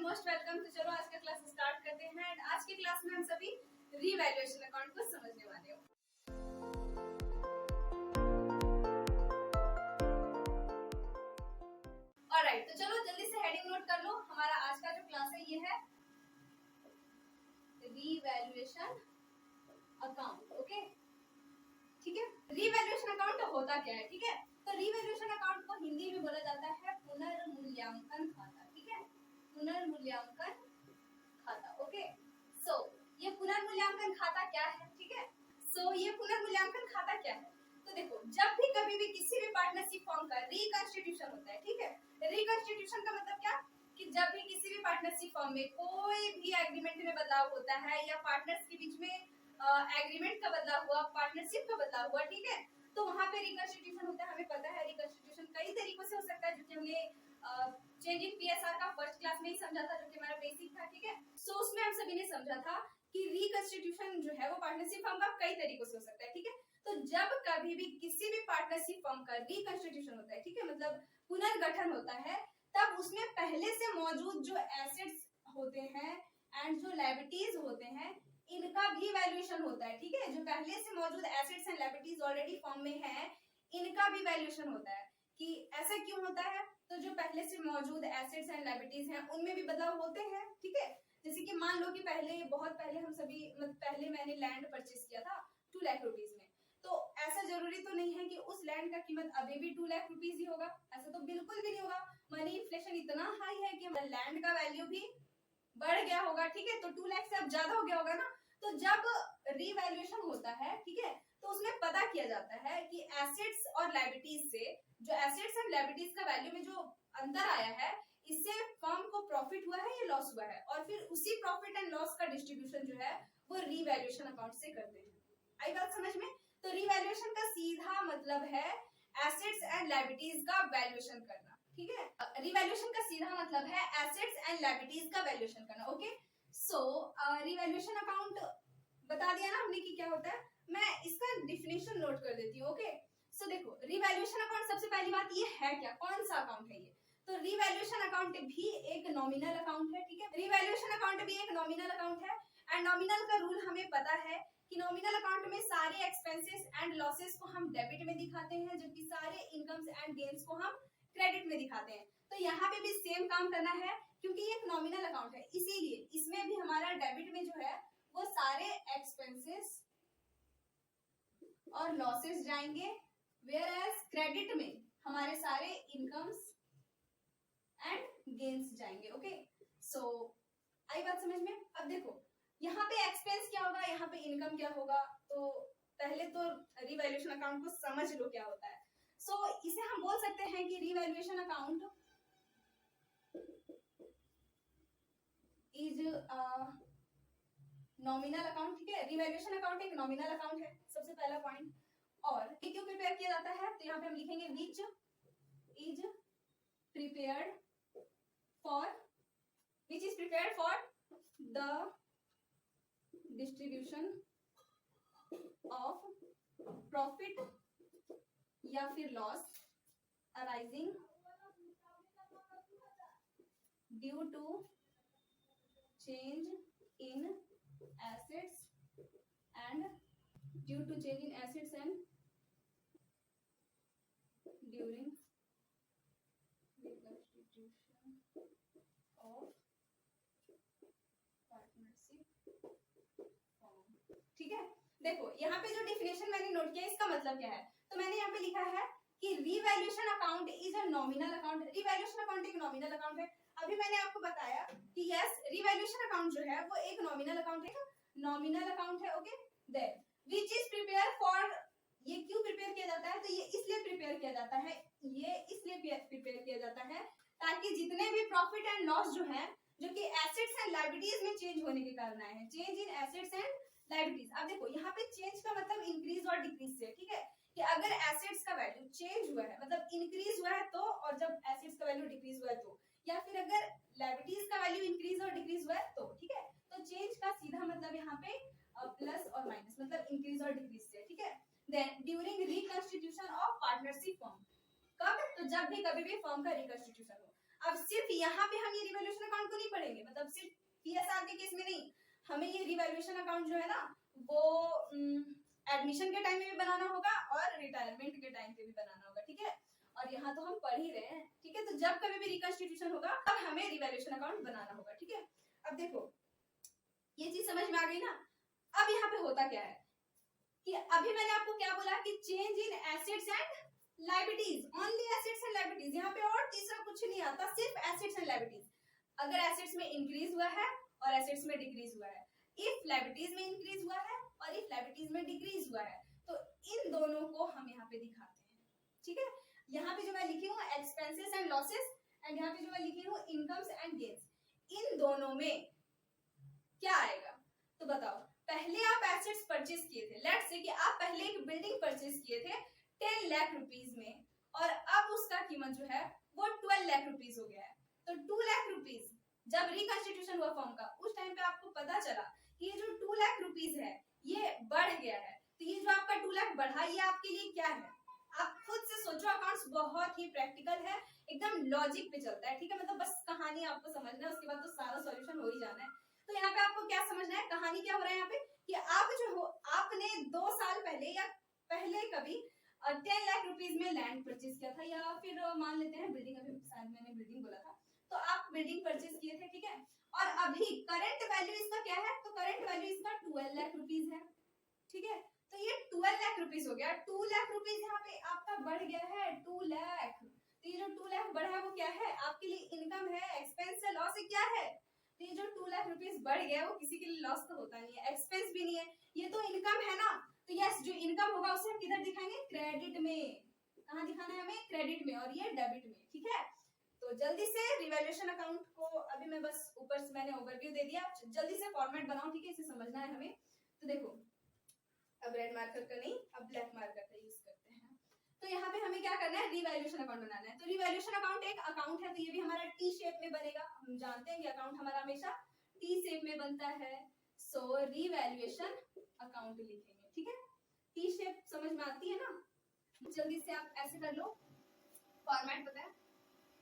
Most welcome. तो चलो आज का क्लास स्टार्ट करते हैं। एंड आज की क्लास में हम सभी रीवैल्यूएशन अकाउंट को समझने वाले हो। ऑलराइट, तो चलो जल्दी से हेडिंग नोट कर लो। हमारा आज का जो क्लास है ये है रीवैल्यूएशन अकाउंट। ओके, ठीक है। रीवैल्यूएशन अकाउंट होता क्या है, ठीक है। तो रीवैल्यूएशन अकाउंट को हिंदी में बोला जाता है पुनर्मूल्यांकन खाता, ठीक है। पुनर्मूल्यांकन खाता। ओके, सो ये पुनर्मूल्यांकन खाता क्या है, ठीक है। सो ये पुनर्मूल्यांकन खाता क्या है, तो देखो, जब भी कभी भी किसी भी पार्टनरशिप फॉर्म का रिकंस्टिट्यूशन होता है, ठीक है। रिकंस्टिट्यूशन का मतलब क्या, कि जब भी किसी भी पार्टनरशिप फॉर्म में कोई भी एग्रीमेंट में बदलाव होता है या पार्टनर्स के बीच में एग्रीमेंट का बदलाव हुआ, पार्टनरशिप का बदलाव हुआ, ठीक है, तो वहां पे रिकंस्टिट्यूशन होता है। हमें पता है रिकंस्टिट्यूशन कई तरीकों से हो सकता है, जो कि हमने चेंज इन पीएसआर का फर्स्ट क्लास में ही समझा था, जो कि हमारा बेसिक था, ठीक है। सो उसमें हम सभी ने समझा था कि रिकंस्टिट्यूशन जो है वो पार्टनरशिप फॉर्म का कई तरीकों से हो सकता है, ठीक है। तो जब कभी भी किसी भी पार्टनरशिप फॉर्म का रिकंस्टिट्यूशन होता है, ठीक है, मतलब पुनर्गठन होता है, तब उसमें पहले से मौजूद जो एसेट्स होते हैं एंड जो लायबिलिटीज होते हैं, इनका भी वैल्यूएशन होता है, ठीक है। जो पहले से मौजूद assets and liabilities already form में है, इनका भी वैल्यूएशन होता है। कि ऐसा क्यों होता है, तो जो पहले से मौजूद एसेट्स एंड लायबिलिटीज हैं उनमें भी बदलाव होते हैं, ठीक है। जैसे कि मान लो कि बहुत पहले हम सभी पहले मैंने लैंड परचेज किया था 2 लाख रुपीज में, तो ऐसा जरूरी तो नहीं है कि उस लैंड का कीमत अभी भी 2 लाख रुपीज ही होगा। ऐसा तो बिल्कुल भी नहीं होगा। मनी इन्फ्लेशन इतना हाई है कि लैंड का वैल्यू भी बढ़ गया होगा, ठीक है। तो 2 लाख से अब ज्यादा हो गया होगा ना। तो जब रिवैल्यूएशन होता है, ठीक है, तो उसमें पता किया जाता है कि एसेट्स और लायबिलिटीज से जो एसेट्स एंड लायबिलिटीज का वैल्यू में जो अंतर आया है, इससे फर्म को प्रॉफिट हुआ है या लॉस हुआ है, और फिर उसी प्रॉफिट एंड लॉस का डिस्ट्रीब्यूशन जो है वो रिवैल्यूएशन अकाउंट से करते हैं। आई बात समझ में। तो रिवैल्यूएशन का सीधा मतलब है एसेट्स एंड लायबिलिटीज का वैल्यूएशन करना, ठीक है। रिवैल्यूएशन का सीधा मतलब है एसेट्स एंड लायबिलिटीज का वैल्यूएशन करना। ओके, सो रिवैल्यूएशन अकाउंट बता दिया ना हमने कि क्या होता है। मैं इसका डिफिनेशन नोट कर देती हूँ। ओके, सो देखो, रिवैल्यूएशन अकाउंट, सबसे पहली बात ये है क्या, कौन सा अकाउंट है ये। तो रिवैल्यूएशन अकाउंट भी एक नॉमिनल अकाउंट है, ठीक है। रिवैल्यूएशन अकाउंट भी एक नॉमिनल अकाउंट है। एंड नॉमिनल का रूल हमें पता है कि नॉमिनल अकाउंट में सारे एक्सपेंसेस एंड लॉसेस को हम डेबिट में दिखाते हैं, जबकि सारे इनकम्स एंड गेन्स को हम क्रेडिट में दिखाते हैं। तो यहाँ पे भी सेम काम करना है, क्योंकि ये एक नॉमिनल अकाउंट है, इसीलिए इसमें भी हमारा डेबिट में जो है वो सारे एक्सपेंसेस और लॉसेस जाएंगे, वेयर एज क्रेडिट में हमारे सारे इनकम्स एंड गेन्स जाएंगे। ओके, सो आई बात समझ में। अब देखो, यहाँ पे एक्सपेंस क्या होगा, यहाँ पे इनकम क्या होगा। तो पहले तो रिवैल्यूएशन अकाउंट को समझ लो क्या होता है। सो इसे हम बोल सकते हैं कि revaluation account is nominal account, ठीक है। रिवैल्यूएशन अकाउंट एक नॉमिनल अकाउंट है, सबसे पहला पॉइंट। और ये क्यों प्रिपेयर किया जाता है, तो यहाँ पे हम लिखेंगे which is prepared for the distribution of profit या फिर loss arising due to change in assets and during reconstitution of partnership firm, ठीक है। देखो, यहाँ पे जो डिफिनेशन मैंने नोट किया, इसका मतलब क्या है, तो मैंने यहाँ पे लिखा है कि revaluation account is a nominal account. Revaluation account एक नॉमिनल अकाउंट है। अभी मैंने आपको बताया कि यस, रिवैल्यूएशन अकाउंट जो है वो एक नॉमिनल अकाउंट है, नॉमिनल अकाउंट है। Okay, then which is prepare for, ये क्यों प्रिपेयर किया जाता है, तो ये इसलिए प्रिपेयर किया जाता है, ताकि जितने भी प्रॉफिट एंड लॉस जो है, जो कि एसेट्स एंड लायबिलिटीज में चेंज होने के कारण आए हैं, change in assets and liabilities. अब देखो, यहाँ पे चेंज का मतलब इंक्रीज और डिक्रीज से, ठीक है, कि अगर एसेट्स का वैल्यू चेंज हुआ है, मतलब इंक्रीज हुआ है तो, और जब एसेट्स का वैल्यू डिक्रीज हुआ है तो, या फिर अगर लायबिलिटीज का वैल्यू इंक्रीज और डिक्रीज हुआ है तो, ठीक है। तो चेंज का सीधा मतलब यहाँ पे प्लस और माइनस, मतलब इंक्रीज और डिक्रीज से, ठीक है। Then during reconstitution of partnership firm, कब, तो जब भी कभी भी फर्म का रिकंस्टिट्यूशन हो। अब सिर्फ यहाँ पे हम ये रिवैल्यूएशन अकाउंट को नहीं पढ़े, पढ़ेंगे, मतलब सिर्फ पीएसआर के केस में नहीं, हमें ये रिवैल्यूएशन अकाउंट जो है ना वो एडमिशन के टाइम में भी बनाना होगा और रिटायरमेंट के टाइम पे भी बनाना होगा, ठीक है। और यहाँ तो हम पढ़ ही रहे हैं, ठीक है। तो जब कभी भी रिकंस्टिट्यूशन होगा तब हमें रिवैल्यूएशन अकाउंट बनाना होगा, ठीक है। अब देखो ये चीज समझ में आ गई ना। अब यहाँ पे होता क्या है कि अभी मैंने आपको क्या बोला कि change in assets and liabilities, only assets and liabilities, यहाँ पे और तीसरा कुछ नहीं आता, सिर्फ एसेट्स एंड लायबिलिटीज। अगर एसेट्स में इंक्रीज हुआ है और एसेट्स में डिक्रीज हुआ है, इफ लायबिलिटीज में इंक्रीज हुआ है और इफ लायबिलिटीज में डिक्रीज हुआ है, तो इन दोनों को हम यहाँ पे दिखाते हैं, ठीक है। यहाँ पे जो मैं लिखी हूँ एक्सपेंसेस एंड लॉसेस, एंड यहाँ पे जो मैं लिखी हूँ इनकम्स एंड गेन्स, इन दोनों में क्या आएगा तो बताओ। पहले आप एसेट्स परचेज किए थे, लेट्स से कि आप पहले एक बिल्डिंग परचेज किए थे 10 लाख रुपीज में, और अब उसका कीमत जो है वो 12 लाख रुपीज हो गया है। तो 2 लाख रुपीज जब रिकंस्टिट्यूशन हुआ फॉर्म का, उस टाइम पे आपको पता चला कि ये जो 2 लाख रुपीज है ये बढ़ गया है। तो ये जो आपका 2 लाख बढ़ा, ये आपके लिए क्या है, आप खुद से सोचो। अकाउंट्स बहुत ही प्रैक्टिकल है, एकदम लॉजिक पे चलता है, ठीक है। मतलब बस कहानी आपको समझना है, उसके बाद तो सारा सॉल्यूशन हो ही जाना है। तो यहाँ पे आपको क्या समझना है, कहानी क्या हो रहा है यहाँ पे कि आप जो हो, आपने 2 साल पहले या पहले कभी 10 लाख रुपीज में लैंड परचेज किया था, या फिर मान लेते हैं बिल्डिंग, अभी शायद मैंने बिल्डिंग बोला था, तो आप बिल्डिंग परचेज किए थे, ठीक है। और अभी करंट वैल्यू इसका क्या है, तो करंट वैल्यू इसका 12 लाख रुपीज है, ठीक है। तो ये 12 लाख रुपीज हो गया। 2 लाख रुपीज यहाँ पे आपका बढ़ गया है, 2 लाख। तो ये जो 2 लाख बढ़ा है वो क्या है, आपके लिए इनकम है, एक्सपेंस है, लॉस क्या है। तो ये जो 2 लाख रुपीज बढ़ गया वो किसी के लिए लॉस तो होता नहीं है, एक्सपेंस भी नहीं है, ये तो इनकम है ना। तो यस, जो इनकम होगा उसे हम किधर दिखाएंगे, क्रेडिट में। कहाँ दिखाना है हमें, क्रेडिट में, और ये डेबिट में, ठीक है। तो जल्दी से रिवैल्यूएशन अकाउंट को, अभी मैं बस ऊपर से मैंने ओवरव्यू दे दिया, जल्दी से फॉर्मेट बनाओ, ठीक है, इसे समझना है हमें। तो देखो अब रेड मार्कर का नहीं, अब ब्लैक मार्कर का यूज करते हैं। तो यहाँ पे हमें क्या करना है, रिवैल्यूएशन अकाउंट बनाना है। तो रिवैल्यूएशन अकाउंट एक अकाउंट है, तो ये भी हमारा टी शेप में बनेगा। हम जानते हैं कि अकाउंट हमारा हमेशा टी शेप में बनता है, सो रिवैल्यूएशन अकाउंट लिखेंगे, ठीक है। टी शेप समझ में आती है ना, जल्दी से आप ऐसे कर लो, फॉर्मेट पता है,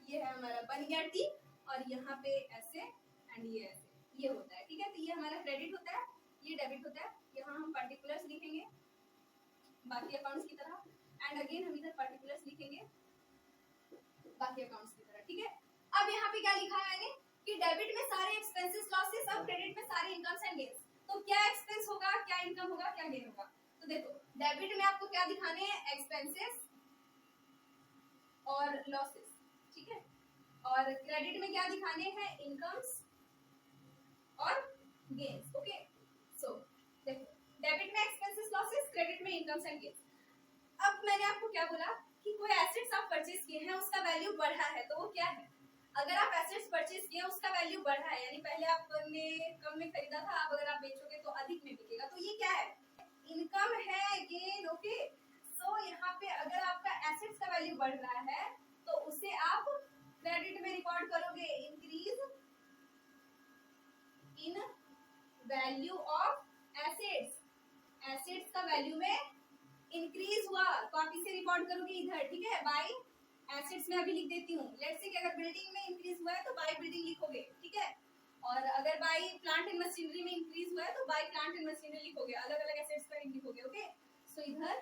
ये है हमारा बन गया टी, और यहाँ पे ऐसे एंड ये ऐसे, ये होता है, ठीक है। तो ये हमारा क्रेडिट होता है, ये डेबिट होता है, यहाँ हम पर्टिकुलर्स लिखेंगे बाकी अकाउंट्स की तरह, एंड अगेन हम इधर पर्टिकुलर्स लिखेंगे बाकी अकाउंट्स की तरह, ठीक है। अब यहाँ पे क्या लिखा है मैंने कि डेबिट में सारे एक्सपेंसेस लॉसेस, अब क्रेडिट में सारे इनकम्स एंड गेन्स। तो क्या एक्सपेंस होगा, क्या इनकम होगा, क्या गेन होगा। तो देखो डेबिट में आपको क्या दिखाने हैं, एक्सपेंसेस और लॉसेस, ठीक है। और क्रेडिट में क्या दिखाने हैं, इनकम्स और गेन्स, ओके। सो देखो डेबिट में एक्सपेंसेस लॉसेस, क्रेडिट में इनकम्स एंड गेन्स। अब मैंने आपको क्या बोला कि कोई एसेट्स आप परचेज किए हैं, उसका वैल्यू बढ़ा है, तो वो क्या है। अगर आप एसेट्स परचेज किए, उसका वैल्यू बढ़ा है, यानी पहले आपने कम में खरीदा था, अब अगर आप बेचोगे तो अधिक में बिकेगा, तो ये क्या है, इनकम है, गेन, ओके। सो यहाँ पे अगर आपका एसेट्स का वैल्यू बढ़ रहा है तो उसे आप क्रेडिट में रिकॉर्ड करोगे, increase in value of assets, assets का वैल्यू में इंक्रीज हुआ तो आप इसे रिकॉर्ड करोगे इधर, ठीक है। बाय एसेट्स में अभी लिख देती हूँ, लेट्स से कि अगर बिल्डिंग में इंक्रीज हुआ है तो बाय बिल्डिंग लिखोगे, ठीक है। और अगर बाय प्लांट एंड मशीनरी में इंक्रीज हुआ है तो बाय प्लांट एंड मशीनरी लिखोगे, अलग अलग एसेट्स का लिखोगे, ओके। सो इधर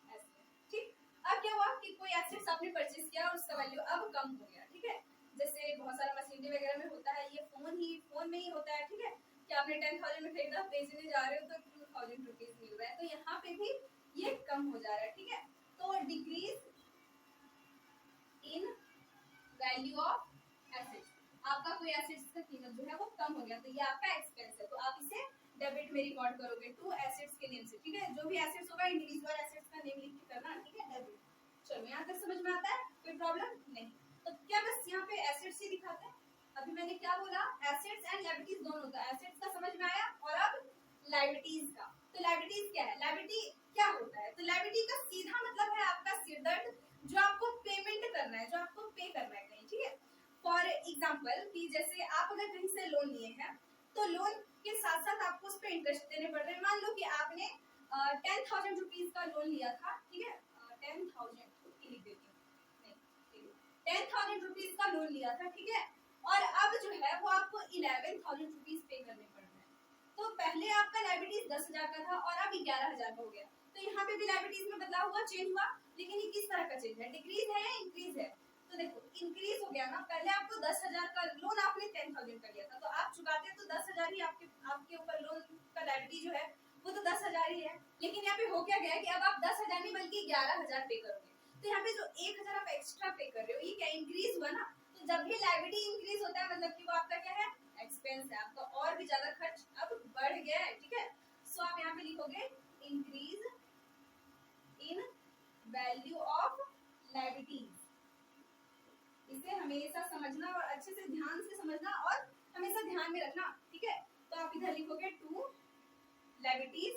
ऐसे, ठीक। अब क्या हुआ कि कोई एसेट्स आपने परचेज किया और उसका वैल्यू अब कम हो गया, ठीक है। जैसे बहुत सारा मशीनरी वगैरह में होता है, ये फोन में ही होता है, ठीक है, कि आपने 10,000 में खरीदा, बेचने जा रहे हो तो 2,000 रुपीज मिल रहा है, तो यहाँ पे भी ये कम हो जा रहा है, ठीक है। तो decrease in value of assets, आपका कोई एसेट्स का कीमत जो है वो कम हो गया, तो ये आपका एक्सपेंस है, तो आप इसे डेबिट में रिकॉर्ड करोगे टू एसेट्स के नेम से, ठीक है। जो भी एसेट्स होगा इंडिविजुअल एसेट्स का नेम लिख के करना, ठीक है, डेबिट। चलो यहाँ तक समझ में आता है, कोई प्रॉब्लम नहीं। तो क्या बस यहाँ पे एसेट्स ही दिखाते हैं। अभी मैंने क्या बोला, एसेट्स एंड लायबिलिटीज दोनों होता है, एसेट्स का समझ में आया, और अब लायबिलिटीज का। तो लायबिलिटीज क्या है, लायबिलिटी क्या होता है, तो लायबिलिटी का सीधा मतलब है आपका सिरदर्द, जो आपको पेमेंट करना है, जो आपको पे करना है कहीं, ठीक है। फॉर एग्जाम्पल कि जैसे आप अगर कहीं से लोन लिए हैं तो लोन के साथ साथ आपको उस पर इंटरेस्ट देने पड़ रहे हैं। मान लो कि आपने 10,000 रुपीज का लोन लिया था, ठीक है, 10,000 लिख देती हूँ, नहीं 10,000 रुपीज का लोन लिया था, ठीक है। और अब जो है वो आपको 11,000 रुपीज पे करने पड़ रहे हैं। तो पहले आपका लाइबिलिटीज 10,000 का था और अब 11,000 हो गया। तो यहाँ पे भी लाइबिलिटीज में बदलाव हुआ, चेंज हुआ, लेकिन ये किस तरह का चेंज है, डिक्रीज है या इंक्रीज है? तो देखो इंक्रीज हो गया ना, पहले आपको 10,000 का लोन आपने 10,000 कर लिया था, तो आप चुकाते तो 10,000 ही आपके ऊपर लोन का लाइबिलिटी जो है वो तो 10,000 ही है। लेकिन यहाँ पे हो क्या गया कि अब आप 10,000 नहीं बल्कि 11,000 पे करोगे। तो यहाँ पे जो 1,000 आप एक्स्ट्रा पे कर रहे हो, ये क्या इंक्रीज हुआ ना। तो जब भी लाइबिलिटी इंक्रीज होता है मतलब कि वो आपका क्या है, एक्सपेंस है, आपका और भी ज्यादा खर्च अब बढ़ गया है, ठीक है। सो आप यहाँ पे लिखोगे increase in value of liabilities. इसे हमेशा समझना और अच्छे से ध्यान से समझना और हमेशा ध्यान में रखना, ठीक है। तो आप इधर लिखोगे टू लाइबिलिटीज,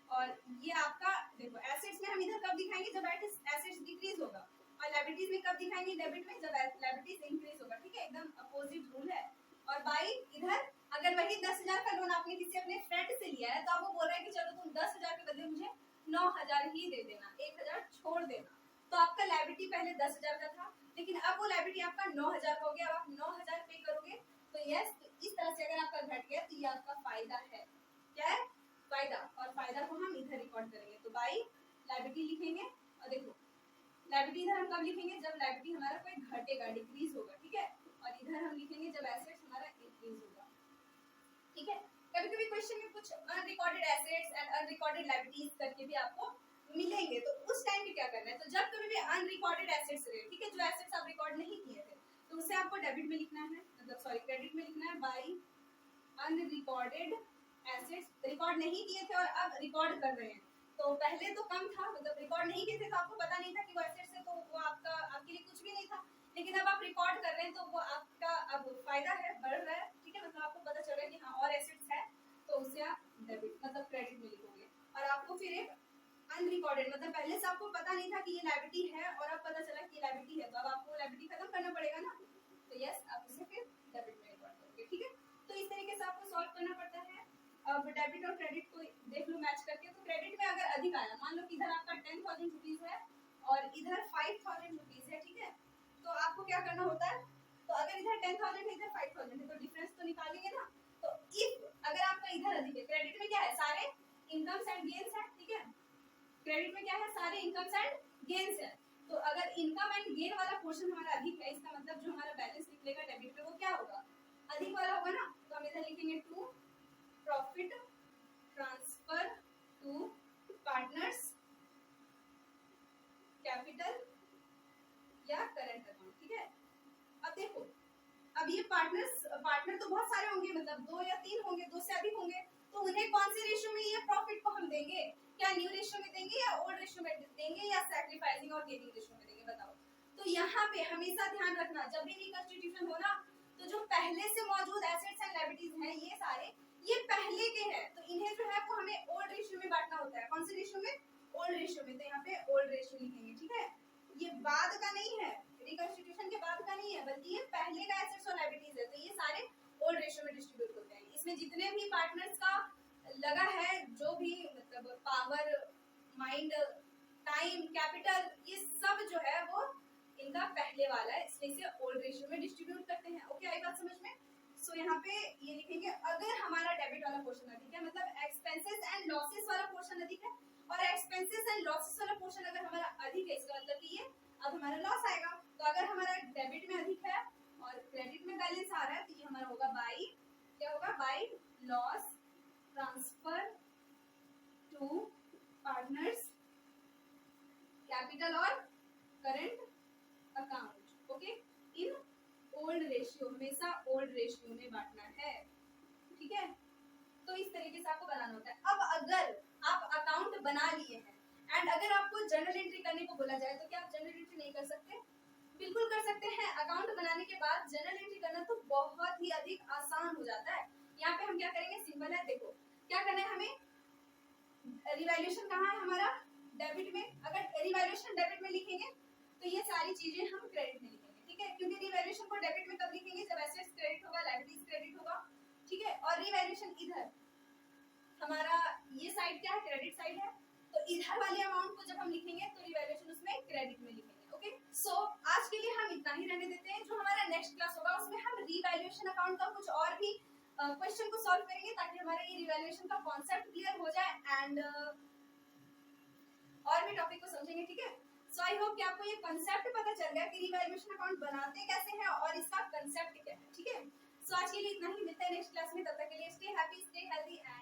और ये आपका देखो एसेट्स में हम इधर कब दिखाएंगे, जब एसेट्स डिक्रीज होगा, और लायबिलिटीज में कब दिखाएंगे, डेबिट में, जब लायबिलिटीज इंक्रीज होगा, ठीक है, एकदम अपोजिट रूल है। और बाई इधर अगर वही 10,000 का लोन आपने किसी अपने फ्रेंड से लिया है तो आप वो बोल रहे हैं कि चलो तुम 10,000 के बदले मुझे 9,000 ही दे देना, 1,000 छोड़ देना। तो आपका लायबिलिटी पहले 10,000 का था, लेकिन अब वो लायबिलिटी आपका 9,000 का हो गया, अब आप 9,000 पे करोगे। तो यस, तो इस तरह से अगर आपका घट गया तो ये आपका फायदा है। क्या है, फायदा। और फायदा को हम इधर रिकॉर्ड करेंगे, तो बाई लायबिलिटी लिखेंगे। और देखो लायबिलिटी इधर हम कब लिखेंगे, जब लायबिलिटी हमारा कोई घटेगा, डिक्रीज होगा, ठीक है। और इधर हम लिखेंगे जब एसेट्स हमारा इंक्रीज होगा, ठीक है। कभी कभी क्वेश्चन में कुछ unrecorded assets and unrecorded liabilities करके भी आपको मिलेंगे, तो उस टाइम पे क्या करना है, तो जब कभी भी अनरिकॉर्डेड एसेट्स रहे, ठीक है, जो एसेट्स आप रिकॉर्ड नहीं किए थे, तो उसे आपको डेबिट में लिखना है, मतलब सॉरी क्रेडिट में लिखना है, बाई अनरिकॉर्डेड एसेट्स। रिकॉर्ड नहीं किए थे और अब रिकॉर्ड कर रहे हैं, तो पहले तो कम था, मतलब रिकॉर्ड नहीं किए थे तो आपको पता नहीं था कि वो एसेट्स है, तो वो आपका आपके लिए कुछ भी नहीं था। लेकिन अब आप रिकॉर्ड कर रहे हैं तो वो आपका अब फायदा है, बढ़ रहा है, ठीक है, मतलब आपको पता चल रहा है कि हाँ और एसेट्स है, तो उसे आप डेबिट मतलब क्रेडिट में लिखोगे। और आपको फिर एक अनरिकॉर्डेड, मतलब पहले से आपको पता नहीं था कि ये लायबिलिटी है और अब पता चला कि ये लायबिलिटी है, तो अब आपको लायबिलिटी खत्म करना पड़ेगा ना, तो यस आप उसे फिर डेबिट में रिकॉर्ड करोगे, ठीक है। तो इस तरीके से आपको सॉल्व करना पड़ता है। अब डेबिट और क्रेडिट को देख लो मैच करके, तो क्रेडिट में अगर अधिक आया, मान लो कि इधर आपका 10,000 रुपीज है और इधर 5,000 रुपीज है, ठीक है, तो आपको क्या करना होता है, तो अगर इधर 10,000 है इधर 5,000 है, तो डिफरेंस तो निकालेंगे ना। तो इफ अगर आपका इधर अधिक है, क्रेडिट में क्या है, सारे इनकम्स एंड गेन्स है, ठीक है, क्रेडिट में क्या है, सारे इनकम्स एंड गेन्स है। तो अगर इनकम एंड गेन वाला पोर्शन हमारा अधिक है, इसका मतलब जो हमारा बैलेंस निकलेगा डेबिट में वो क्या होगा, अधिक वाला होगा ना। तो हम इधर लिखेंगे to profit transfer to partners capital या करंट अकाउंट, ठीक है। अब देखो, अब ये पार्टनर तो बहुत सारे होंगे, मतलब 2 या 3 होंगे, 2 से अधिक होंगे, तो उन्हें कौन सी रेशियो में ये प्रॉफिट को हम देंगे, क्या न्यू रेशियो में देंगे या ओल्ड रेशियो में देंगे या सैक्रिफाइसिंग और गेनिंग रेशियो में देंगे, बताओ। तो यहाँ पे हमेशा ध्यान रखना, जब भी रिकंस्टिट्यूशन हो ना, तो जो पहले से मौजूद एसेट्स एंड लायबिलिटीज हैं ये सारे ये पहले के हैं, तो इन्हें जो है वो हमें ओल्ड रेशियो में बांटना होता है। कौन सी रेशियो में, ओल्ड रेशियो में। तो यहाँ पे ओल्ड रेशियो लिखेंगे, ठीक है। ये बाद का नहीं है, रिकंस्टिट्यूशन के बाद का नहीं है, बल्कि ये पहले का एसेट्स और लायबिलिटीज है, तो ये सारे ओल्ड रेशियो में डिस्ट्रीब्यूट होते हैं। इसमें जितने भी पार्टनर्स का लगा है, जो भी मतलब पावर, माइंड, टाइम, कैपिटल, ये सब जो है वो इनका पहले वाला है, इसलिए इसे ओल्ड रेशियो में डिस्ट्रीब्यूट करते हैं। ओके, आई बात समझ में। सो यहाँ पे ये लिखेंगे अगर हमारा डेबिट वाला पोर्शन अधिक है, मतलब एक्सपेंसेस एंड लॉसेस वाला पोर्शन अधिक है, और एक्सपेंसेस एंड लॉसेस वाला पोर्शन अगर हमारा अधिक है, इसका मतलब कि ये अब हमारा लॉस आएगा। तो अगर हमारा डेबिट में अधिक है और क्रेडिट में बैलेंस आ रहा है, तो ये हमारा होगा बाई, क्या होगा, by loss transfer to partners capital और current account. Okay, in old ratio, हमेशा ओल्ड रेशियो में बांटना है, ठीक है। तो इस तरीके से आपको बनाना होता है। अब अगर आप अकाउंट बना लिए हैं एंड अगर आपको जर्नल एंट्री करने को बोला जाए, तो क्या आप जर्नल एंट्री नहीं कर सकते? बिल्कुल कर सकते हैं। अकाउंट बनाने के बाद जर्नल एंट्री करना तो बहुत ही अधिक आसान हो जाता है। यहाँ पे हम क्या करेंगे, सिंपल है, देखो क्या करना है हमें, रिवैल्यूएशन कहाँ है हमारा, डेबिट में। अगर रिवैल्यूएशन डेबिट में लिखेंगे तो ये सारी चीजें हम क्रेडिट में लिखेंगे, ठीक है, क्योंकि रिवैल्यूएशन को डेबिट में कब लिखेंगे, जब एसेट्स क्रेडिट होगा, लायबिलिटीज क्रेडिट होगा, ठीक है। और रिवैल्यूएशन इधर हमारा ये साइड क्या है, क्रेडिट साइड है, तो इधर वाले अमाउंट को जब हम लिखेंगे तो रिवैल्यूएशन उसमें क्रेडिट में लिखेंगे। ओके, सो आज आज के लिए हम इतना ही रहने देते हैं। जो हमारा नेक्स्ट क्लास होगा उसमें हम रीवैल्यूएशन अकाउंट का कुछ और भी क्वेश्चन को सॉल्व करेंगे ताकि हमारा ये रिवैल्यूएशन का कॉन्सेप्ट क्लियर हो जाए एंड और भी टॉपिक को समझेंगे, ठीक है। सो आई होप कि आपको ये कांसेप्ट पता चल गया कि रिवैल्यूएशन अकाउंट बनाते कैसे हैं और इसका कांसेप्ट क्या है, ठीक है। सो आज के लिए इतना ही, मिलते हैं नेक्स्ट क्लास में, तब तक के लिए stay happy, stay healthy and